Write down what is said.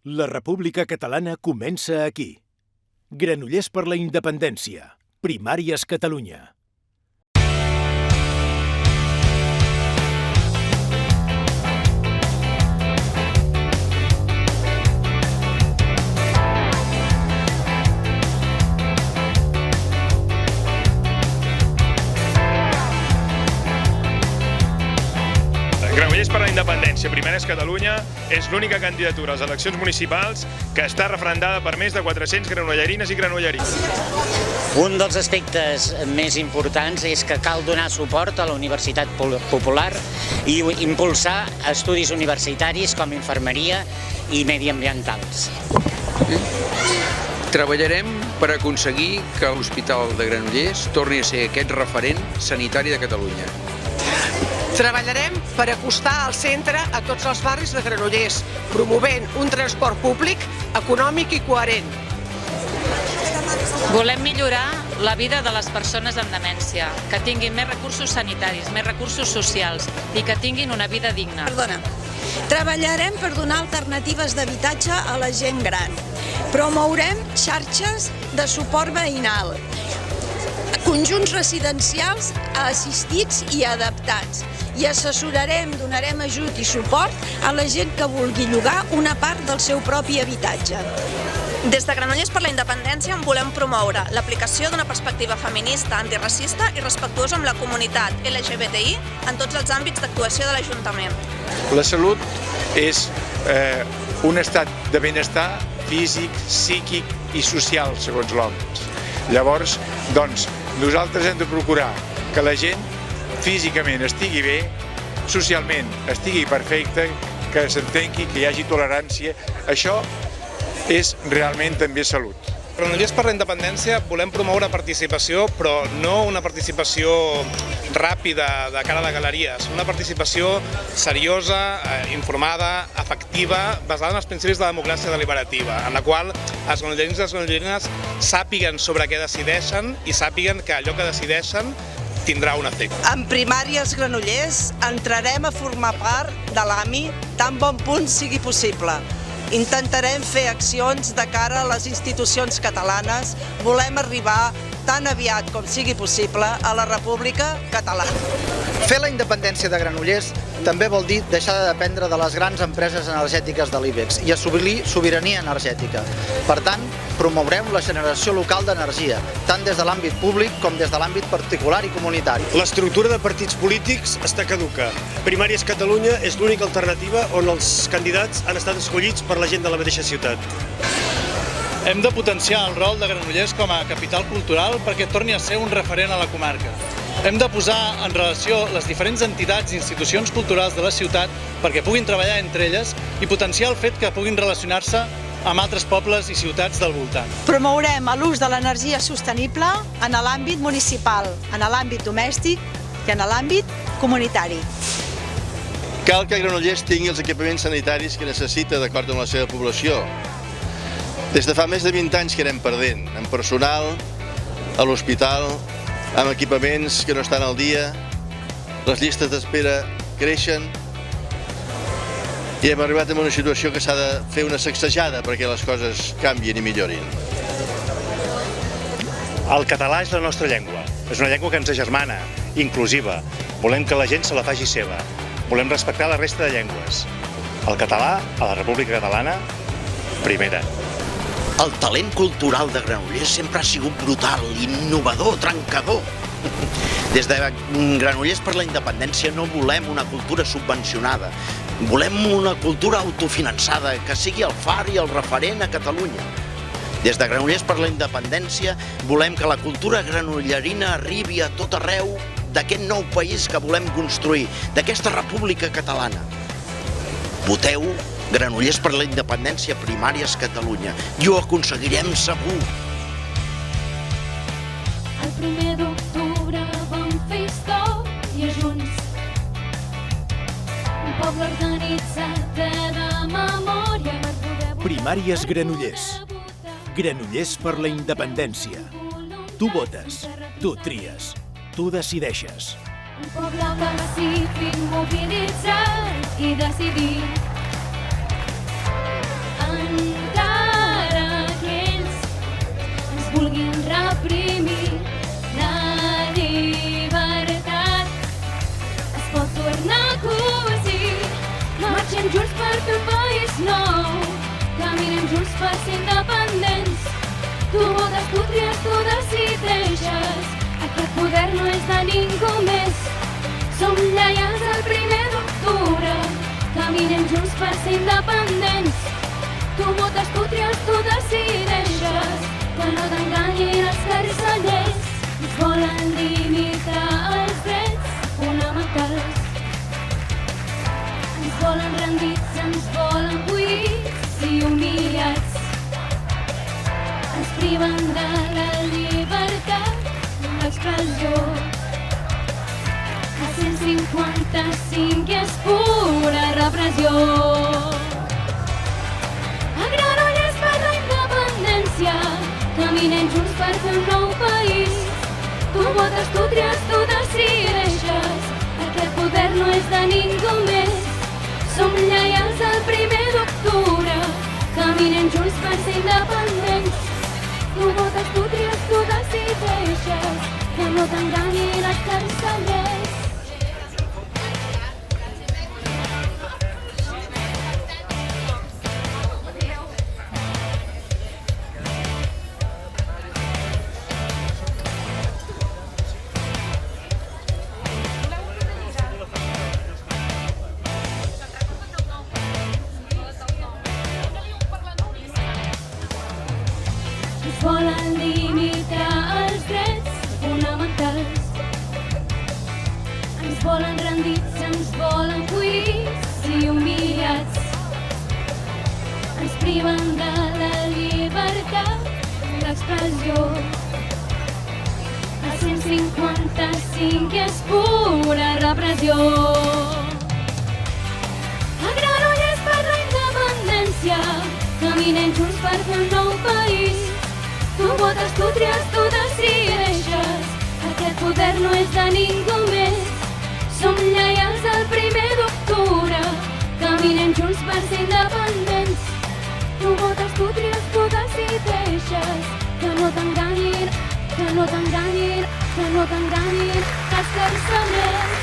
La República Catalana comença aquí. Granollers per la independència. Primàries Catalunya. Granollers per la independència, Primàries Catalunya, és l'única candidatura a les eleccions municipals que està referendada per més de 400 granollerines i granollerins. Un dels aspectes més importants és que cal donar suport a la Universitat Popular i impulsar estudis universitaris com infermeria i mediambientals. Treballarem per aconseguir que l'Hospital de Granollers torni a ser aquest referent sanitari de Catalunya. Treballarem per acostar al centre a tots els barris de Granollers, promovent un transport públic econòmic i coherent. Volem millorar la vida de les persones amb demència, que tinguin més recursos sanitaris, més recursos socials i que tinguin una vida digna. Treballarem per donar alternatives d'habitatge a la gent gran. Promourem xarxes de suport veïnal, conjunts residencials assistits i adaptats. I assessorarem, donarem ajut i suport a la gent que vulgui llogar una part del seu propi habitatge. Des de Granollers per la independència volem promoure l'aplicació d'una perspectiva feminista, antiracista i respectuosa amb la comunitat LGBTI en tots els àmbits d'actuació de l'Ajuntament. La salut és un estat de benestar físic, psíquic i social, segons l'OMS. Llavors, nosaltres hem de procurar que la gent físicament estigui bé, socialment estigui perfecte, que s'entengui, que hi hagi tolerància. Això és realment també salut. Granollers per la independència volem promoure participació, però no una participació ràpida de cara a galeries, una participació seriosa, informada, efectiva, basada en els principis de la democràcia deliberativa, en la qual els granollerins i les granollerines sàpiguen sobre què decideixen i sàpiguen que allò que decideixen tindrà un efecte. En Primàries Granollers entrarem a formar part de l'AMI tan bon punt sigui possible. Intentarem fer accions de cara a les institucions catalanes. Volem arribar tan aviat com sigui possible a la República Catalana. Fer la independència de Granollers també vol dir deixar de dependre de les grans empreses energètiques de l'IBEX i assolir sobirania energètica. Per tant, promourem la generació local d'energia, tant des de l'àmbit públic com des de l'àmbit particular i comunitari. L'estructura de partits polítics està caduca. Primàries Catalunya és l'única alternativa on els candidats han estat escollits per la gent de la mateixa ciutat. Hem de potenciar el rol de Granollers com a capital cultural perquè torni a ser un referent a la comarca. Hem de posar en relació les diferents entitats i institucions culturals de la ciutat perquè puguin treballar entre elles i potenciar el fet que puguin relacionar-se amb altres pobles i ciutats del voltant. Promourem l'ús de l'energia sostenible en l'àmbit municipal, en l'àmbit domèstic i en l'àmbit comunitari. Cal que Granollers tingui els equipaments sanitaris que necessita d'acord amb la seva població. Des de fa més de 20 anys que anem perdent, en personal, a l'hospital, amb equipaments que no estan al dia, les llistes d'espera creixen i hem arribat a una situació que s'ha de fer una sacsejada perquè les coses canvien i millorin. El català és la nostra llengua. És una llengua que ens agermana, inclusiva. Volem que la gent se la faci seva. Volem respectar la resta de llengües. El català, a la República Catalana, primera. El talent cultural de Granollers sempre ha sigut brutal, innovador, trencador. Des de Granollers per la independència no volem una cultura subvencionada. Volem una cultura autofinançada, que sigui el far i el referent a Catalunya. Des de Granollers per la independència volem que la cultura granollerina arribi a tot arreu d'aquest nou país que volem construir, d'aquesta República Catalana. Voteu Granollers per la independència, Primàries Catalunya. I ho aconseguirem segur. El 1er d'octubre vam fer història junts. Un poble organitzat de memòria. Primàries Granollers. Granollers per la independència. Tu votes, tu tries, tu decideixes. Un poble pacífic, mobilitzat i decidit. junts per ser independents. Tu votes, tu tries, tu decideixes. Aquest poder no és de ningú més. Som lleials al 1 d'octubre. Caminem junts per ser independents. Tu votes, tu tries, tu decideixes. Que no t'enganyin els carcellers. Ens volen limitar els drets fonamentals. Ens volen rendits, ens volen buits i humiliats. Ens priven de la llibertat, l'expressió. A 155 és pura repressió. A Granollers per la independència, caminem junts per fer un nou país. Tu votes, tu tries, tu decideixes. Aquest poder no és de ningú més. Som lleials al 1 d'octubre. Caminem junts per ser independents. Tu votes, tu tries, tu decideixes. Que no t'enganyin els carcellers. Ens volen limitar els drets fonamentals. Ens volen rendits, ens volen buits i humiliats. Ens priven de la llibertat, l'expressió. A 155 és pura repressió. A Granollers per la independència, caminem junts per fer un nou país. Tu votes, tu tries, tu decideixes. Aquest poder no és de ningú més. Som lleials al 1 d'octubre. Caminem junts per ser independents. Tu votes, tu tries, tu decideixes. Que no t'enganyin, que no t'enganyin, que no t'enganyin els carcellers.